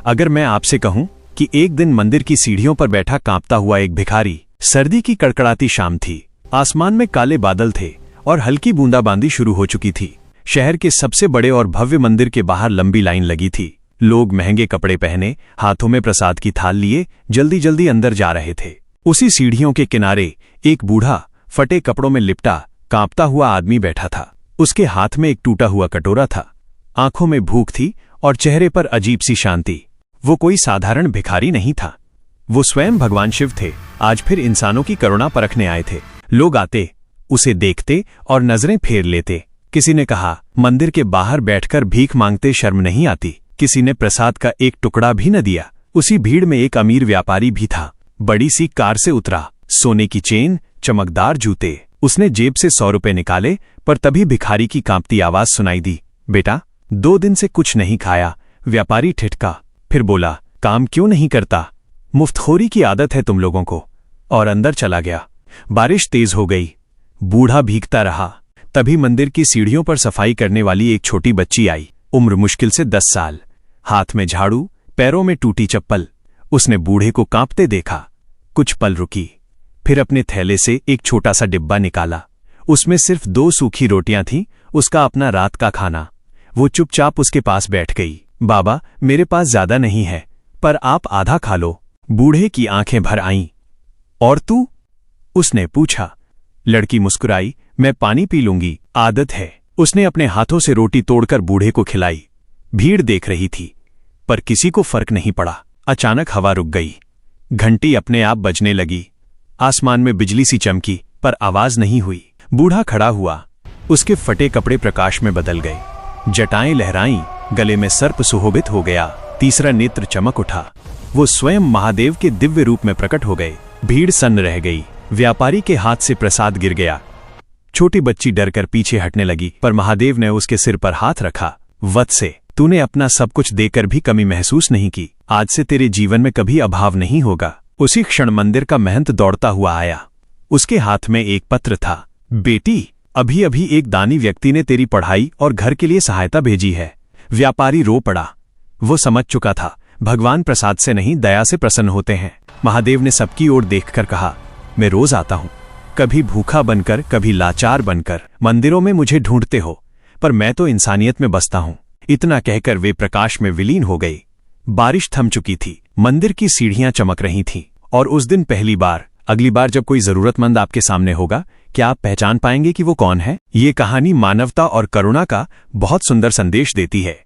अगर मैं आपसे कहूं कि एक दिन मंदिर की सीढ़ियों पर बैठा कांपता हुआ एक भिखारी, सर्दी की कड़कड़ाती शाम थी, आसमान में काले बादल थे और हल्की बूंदाबांदी शुरू हो चुकी थी। शहर के सबसे बड़े और भव्य मंदिर के बाहर लंबी लाइन लगी थी। लोग महंगे कपड़े पहने, हाथों में प्रसाद की थाल लिए जल्दी जल्दी अंदर जा रहे थे। उसी सीढ़ियों के किनारे एक बूढ़ा, फटे कपड़ों में लिपटा, कांपता हुआ आदमी बैठा था। उसके हाथ में एक टूटा हुआ कटोरा था, आंखों में भूख थी और चेहरे पर अजीब सी शांति। वो कोई साधारण भिखारी नहीं था, वो स्वयं भगवान शिव थे। आज फिर इंसानों की करुणा परखने आए थे। लोग आते, उसे देखते और नजरें फेर लेते। किसी ने कहा, मंदिर के बाहर बैठकर भीख मांगते शर्म नहीं आती। किसी ने प्रसाद का एक टुकड़ा भी न दिया। उसी भीड़ में एक अमीर व्यापारी भी था। बड़ी सी कार से उतरा, सोने की चेन, चमकदार जूते। उसने जेब से 100 रुपए निकाले, पर तभी भिखारी की कांपती आवाज सुनाई दी, बेटा, 2 दिन से कुछ नहीं खाया। व्यापारी ठिठका, फिर बोला, काम क्यों नहीं करता? मुफ्तखोरी की आदत है तुम लोगों को। और अंदर चला गया। बारिश तेज हो गई। बूढ़ा भीगता रहा। तभी मंदिर की सीढ़ियों पर सफाई करने वाली एक छोटी बच्ची आई, उम्र मुश्किल से 10 साल, हाथ में झाड़ू, पैरों में टूटी चप्पल। उसने बूढ़े को कांपते देखा, कुछ पल रुकी, फिर अपने थैले से एक छोटा सा डिब्बा निकाला। उसमें सिर्फ 2 सूखी रोटियां थीं, उसका अपना रात का खाना। वो चुपचाप उसके पास बैठ गई। बाबा, मेरे पास ज्यादा नहीं है, पर आप आधा खा लो। बूढ़े की आंखें भर आईं। और तू? उसने पूछा। लड़की मुस्कुराई, मैं पानी पी लूंगी, आदत है। उसने अपने हाथों से रोटी तोड़कर बूढ़े को खिलाई। भीड़ देख रही थी, पर किसी को फर्क नहीं पड़ा। अचानक हवा रुक गई। घंटी अपने आप बजने लगी। आसमान में बिजली सी चमकी, पर आवाज नहीं हुई। बूढ़ा खड़ा हुआ। उसके फटे कपड़े प्रकाश में बदल गए। जटाएं लहराईं, गले में सर्प सुशोभित हो गया। तीसरा नेत्र चमक उठा। वो स्वयं महादेव के दिव्य रूप में प्रकट हो गए। भीड़ सन्न रह गई। व्यापारी के हाथ से प्रसाद गिर गया। छोटी बच्ची डरकर पीछे हटने लगी, पर महादेव ने उसके सिर पर हाथ रखा। वत्से, तूने अपना सब कुछ देकर भी कमी महसूस नहीं की। आज से तेरे जीवन में कभी अभाव नहीं होगा। उसी क्षण मंदिर का महंत दौड़ता हुआ आया। उसके हाथ में एक पत्र था। बेटी, अभी अभी एक दानी व्यक्ति ने तेरी पढ़ाई और घर के लिए सहायता भेजी है। व्यापारी रो पड़ा। वो समझ चुका था, भगवान प्रसाद से नहीं, दया से प्रसन्न होते हैं। महादेव ने सबकी ओर देखकर कहा, मैं रोज आता हूं, कभी भूखा बनकर, कभी लाचार बनकर। मंदिरों में मुझे ढूंढते हो, पर मैं तो इंसानियत में बसता हूं। इतना कहकर वे प्रकाश में विलीन हो गई। बारिश थम चुकी थी। मंदिर की सीढ़ियां चमक रही थीं। और उस दिन पहली बार, अगली बार जब कोई जरूरतमंद आपके सामने होगा, क्या आप पहचान पाएंगे कि वो कौन है? ये कहानी मानवता और करुणा का बहुत सुंदर संदेश देती है।